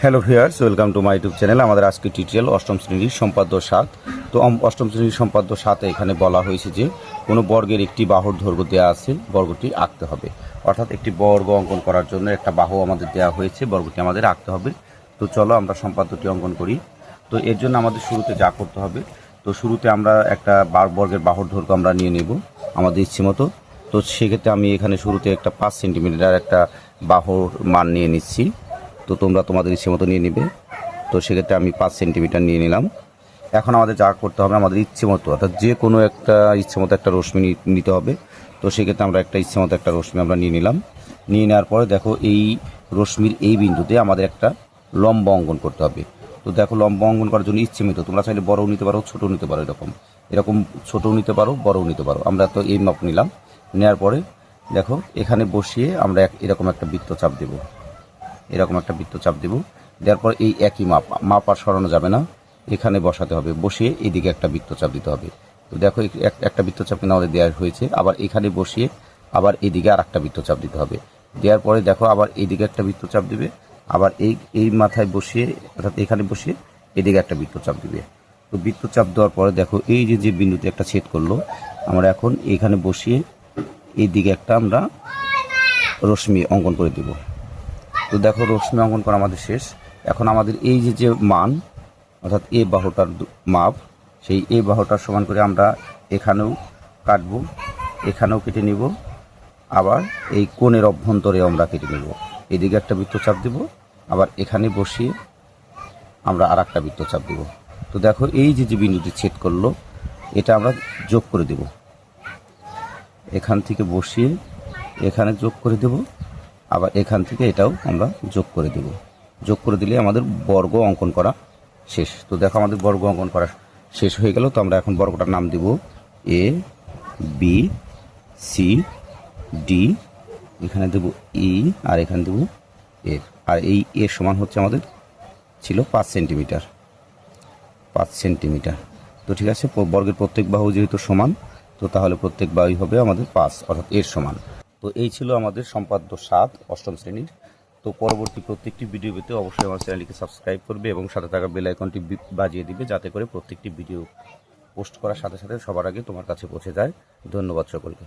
Hello viewers, welcome to my YouTube channel. আমাদের আজকে tutorial অষ্টম শ্রেণীর সম্পাদ্য 7। তো অষ্টম শ্রেণীর সম্পাদ্য 7 এখানে বলা হয়েছে যে কোনো বর্গের একটি বাহুর দৈর্ঘ্য দেওয়া আছে, বর্গটি আঁকতে হবে। অর্থাৎ একটি বর্গ অঙ্কন করার জন্য একটা বাহু আমাদের দেওয়া হয়েছে, বর্গটি আমাদের আঁকতে হবে। তো চলো আমরা সম্পাদ্যটি অঙ্কন করি। তো এর জন্য আমাদের শুরুতে যা করতে হবে, তো শুরুতে আমরা একটা বর্গের বাহুর দৈর্ঘ্য আমরা নিয়ে নেব আমাদের ইচ্ছে মতো। তো সেক্ষেত্রে আমি এখানে শুরুতে একটা 5 সেন্টিমিটার একটা বাহুর মান নিয়ে নিচ্ছি। তো তোমরা তোমাদের ইচ্ছে মতো নিয়ে নিবে। তো সেক্ষেত্রে আমি 5 সেন্টিমিটার নিয়ে নিলাম। এখন আমাদের যা করতে হবে, আমাদের ইচ্ছে মতো অর্থাৎ যে কোনো একটা ইচ্ছে মতো একটা রশ্মি নিতে হবে। তো সেক্ষেত্রে আমরা একটা ইচ্ছে মতো একটা রশ্মি আমরা নিয়ে নিলাম। নিয়ে নেওয়ার পরে দেখো এই রশ্মির এই বিন্দুতে আমাদের একটা লম্ব অঙ্কন করতে হবে। তো দেখো লম্ব অঙ্কন করার জন্য ইচ্ছে মতো তোমরা চাইলে বড়ও নিতে পারো, ছোটও নিতে পারো, এরকম ছোটও নিতে পারো, বড়ও নিতে পারো। আমরা তো এই মাপ নিলাম। নেওয়ার পরে দেখো এখানে বসিয়ে আমরা এরকম একটা বৃত্তচাপ দেবো, এরকম একটা বৃত্তচাপ দেব। দেওয়ার পর এই একই মাপ আর সরানো যাবে না, এখানে বসাতে হবে। বসিয়ে এদিকে একটা বৃত্তচাপ দিতে হবে। তো দেখো একটা বৃত্তচাপ কিন্তু আমাদের দেওয়া হয়েছে। আবার এখানে বসিয়ে আবার এদিকে আর একটা বৃত্তচাপ দিতে হবে। দেওয়ার পরে দেখো আবার এদিকে একটা বৃত্তচাপ দিবে। আবার এই মাথায় বসিয়ে অর্থাৎ এখানে বসিয়ে এদিকে একটা বৃত্তচাপ দিবে। তো বৃত্তচাপ দেওয়ার পরে দেখো এই যে বিন্দুতে একটা ছেদ করলো, আমরা এখন এখানে বসিয়ে এইদিকে একটা আমরা রশ্মি অঙ্কন করে দেব। তো দেখো রশ্মি অঙ্কন করা আমাদের শেষ। এখন আমাদের এই যে মান অর্থাৎ এ বাহুটার মাপ, সেই এ বাহুটার সমান করে আমরা এখানেও কাটবো, এখানেও কেটে নিব। আবার এই কোণের অভ্যন্তরে আমরা কেটে নেব। এদিকে একটা বৃত্তচাপ দেব, আবার এখানে বসিয়ে আমরা আর একটা বৃত্তচাপ দেব। তো দেখো এই যে বিন্দুটি ছেদ করলো, এটা আমরা যোগ করে দেব। এখান থেকে বসিয়ে এখানে যোগ করে দেব, আবার এখান থেকে এটাও আমরা যোগ করে দেব। যোগ করে দিলে আমাদের বর্গ অঙ্কন করা শেষ। তো দেখো আমাদের বর্গ অঙ্কন করা শেষ হয়ে গেল। তো আমরা এখন বর্গটার নাম দেব এ বি সি ডি, এখানে দেব ই আর এখানে দেব এফ। আর এই এর সমান হচ্ছে আমাদের ছিল 5 সেন্টিমিটার, 5 সেন্টিমিটার। তো ঠিক আছে, বর্গের প্রত্যেক বাহু যেহেতু সমান, তো তাহলে প্রত্যেক বাহুই হবে আমাদের 5 অর্থাৎ এর সমান। তো এই ছিল আমাদের সম্পাদ্য 7 অষ্টম শ্রেণীর। তো পরবর্তী প্রত্যেকটি ভিডিও পেতে অবশ্যই আমার চ্যানেলটিকে সাবস্ক্রাইব করবে এবং সাথে থাকা বেল আইকনটি বাজিয়ে দিবে, যাতে করে প্রত্যেকটি ভিডিও পোস্ট করার সাথে সাথে সবার আগে তোমার কাছে পৌঁছে যায়। ধন্যবাদ সকলকে।